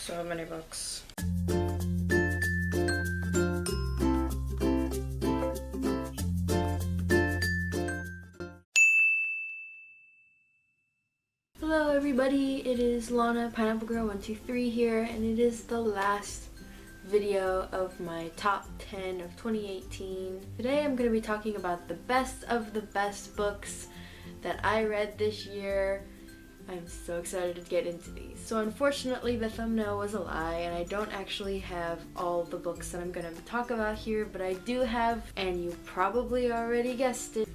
So many books. Hello everybody, it is Lana Pineapple Girl 123 here, and it is the last video of my top 10 of 2018. Today I'm going to be talking about the best of the best books that I read this year. I'm so excited to get into these. So unfortunately the thumbnail was a lie and I don't actually have all the books that I'm going to talk about here, but I do have, and you probably already guessed it,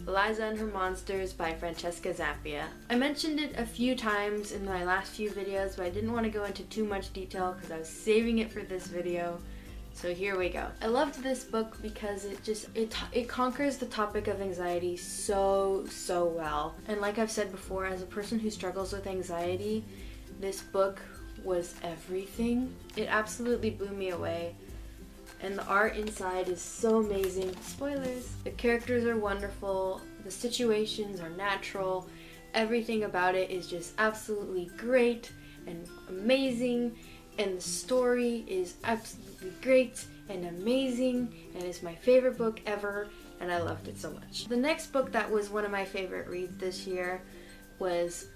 Eliza and Her Monsters by Francesca Zappia. I mentioned it a few times in my last few videos, but I didn't want to go into too much detail because I was saving it for this video. So here we go. I loved this book because it conquers the topic of anxiety so well. And like I've said before, as a person who struggles with anxiety, this book was everything. It absolutely blew me away. And the art inside is so amazing. Spoilers! The characters are wonderful, the situations are natural, everything about it is just absolutely great and amazing, and the story is absolutely great and amazing, and it's my favorite book ever, and I loved it so much. The next book that was one of my favorite reads this year was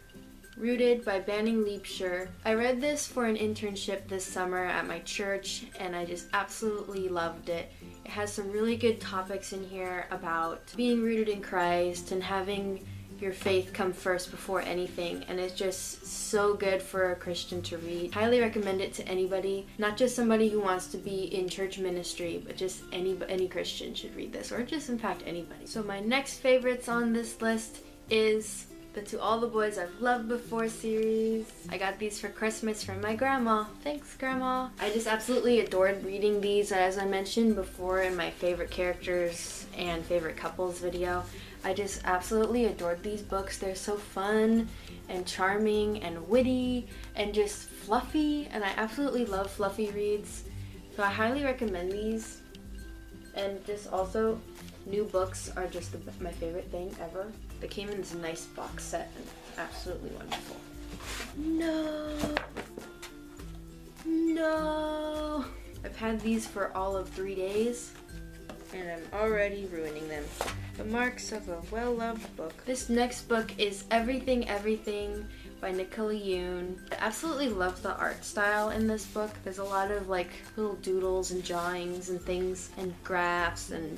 Rooted by Banning Liebscher. I read this for an internship this summer at my church and I just absolutely loved it. It has some really good topics in here about being rooted in Christ and having your faith come first before anything, and it's just so good for a Christian to read. Highly recommend it to anybody, not just somebody who wants to be in church ministry, but just any Christian should read this, or just in fact anybody. So my next favorites on this list is the To All the Boys I've Loved Before series. I got these for Christmas from my grandma. Thanks, Grandma. I just absolutely adored reading these, as I mentioned before in my favorite characters and favorite couples video. I just absolutely adored these books. They're so fun and charming and witty and just fluffy, and I absolutely love fluffy reads. So I highly recommend these. And just also, new books are just my favorite thing ever. They came in this nice box set and absolutely wonderful. No! I've had these for all of 3 days and I'm already ruining them. The marks of a well-loved book. This next book is Everything Everything by Nicola Yoon. I absolutely love the art style in this book. There's a lot of like little doodles and drawings and things and graphs and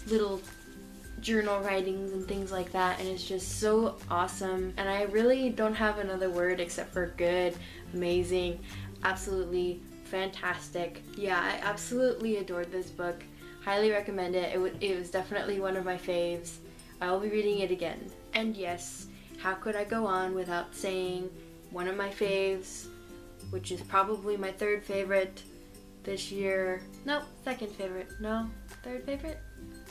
little journal writings and things like that, and it's just so awesome, and I really don't have another word except for good, amazing, absolutely fantastic. Yeah, I absolutely adored this book. Highly recommend it. It was definitely one of my faves. I will be reading it again. And yes, how could I go on without saying one of my faves, which is probably my third favorite this year. Nope, second favorite. No, third favorite?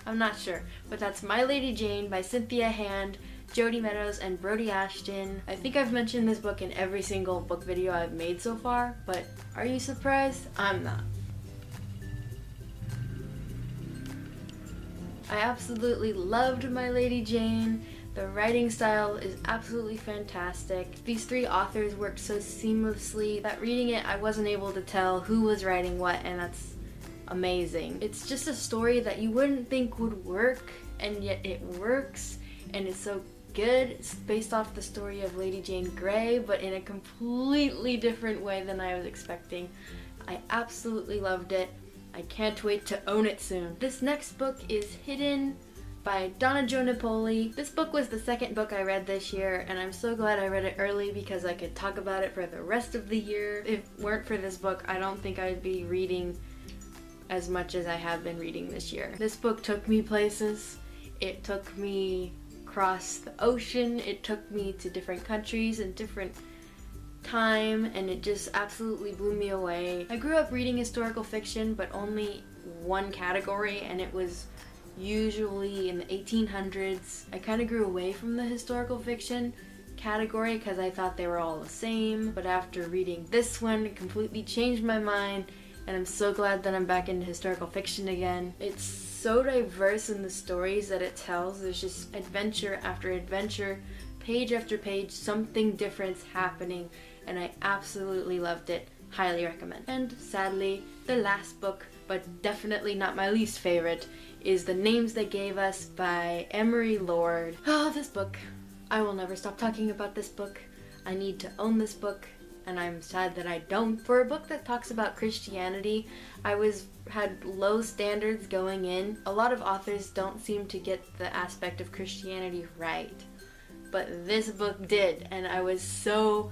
I'm not sure, but that's My Lady Jane by Cynthia Hand, Jody Meadows, and Brody Ashton. I think I've mentioned this book in every single book video I've made so far, but are you surprised? I'm not. I absolutely loved My Lady Jane. The writing style is absolutely fantastic. These three authors worked so seamlessly that reading it I wasn't able to tell who was writing what, and that's amazing. It's just a story that you wouldn't think would work, and yet it works, and it's so good. It's based off the story of Lady Jane Grey, but in a completely different way than I was expecting. I absolutely loved it. I can't wait to own it soon. This next book is Hidden by Donna Jo Napoli. This book was the second book I read this year, and I'm so glad I read it early because I could talk about it for the rest of the year. If it weren't for this book, I don't think I'd be reading as much as I have been reading this year. This book took me places. It took me across the ocean. It took me to different countries and different time, and it just absolutely blew me away. I grew up reading historical fiction, but only one category, and it was usually in the 1800s. I kind of grew away from the historical fiction category because I thought they were all the same, but after reading this one, it completely changed my mind, and I'm so glad that I'm back into historical fiction again. It's so diverse in the stories that it tells. There's just adventure after adventure, page after page, something different's happening, and I absolutely loved it. Highly recommend. And sadly, the last book, but definitely not my least favorite, is The Names They Gave Us by Emery Lord. Oh, this book. I will never stop talking about this book. I need to own this book, and I'm sad that I don't. For a book that talks about Christianity, I had low standards going in. A lot of authors don't seem to get the aspect of Christianity right, but this book did, and I was so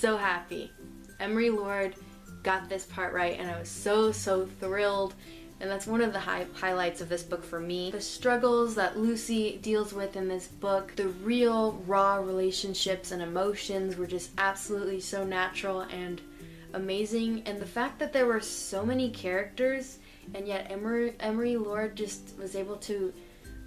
happy. Emery Lord got this part right, and I was so thrilled. And that's one of the highlights of this book for me. The struggles that Lucy deals with in this book, the real raw relationships and emotions were just absolutely so natural and amazing. And the fact that there were so many characters, and yet Emery Lord just was able to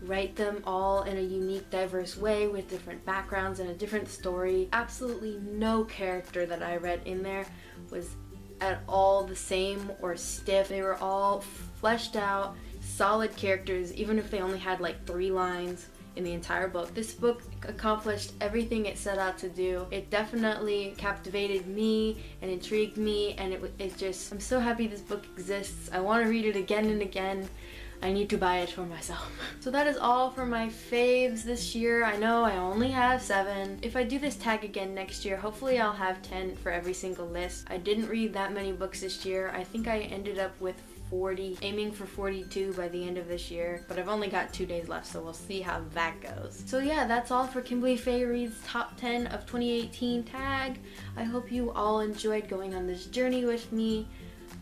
write them all in a unique, diverse way with different backgrounds and a different story. Absolutely no character that I read in there was at all the same or stiff. They were all fleshed out, solid characters, even if they only had like 3 lines in the entire book. This book accomplished everything it set out to do. It definitely captivated me and intrigued me, and it just, I'm so happy this book exists. I want to read it again and again. I need to buy it for myself. So that is all for my faves this year. I know I only have 7. If I do this tag again next year, hopefully I'll have 10 for every single list. I didn't read that many books this year. I think I ended up with 40, aiming for 42 by the end of this year, but I've only got 2 days left, so we'll see how that goes. So yeah, that's all for Kimberly Faye Reads Top 10 of 2018 tag. I hope you all enjoyed going on this journey with me.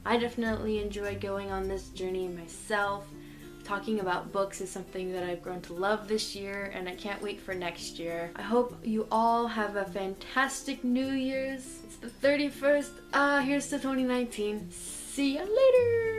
I definitely enjoyed going on this journey myself. Talking about books is something that I've grown to love this year, and I can't wait for next year. I hope you all have a fantastic New Year's. It's the 31st. Here's to 2019. See ya later!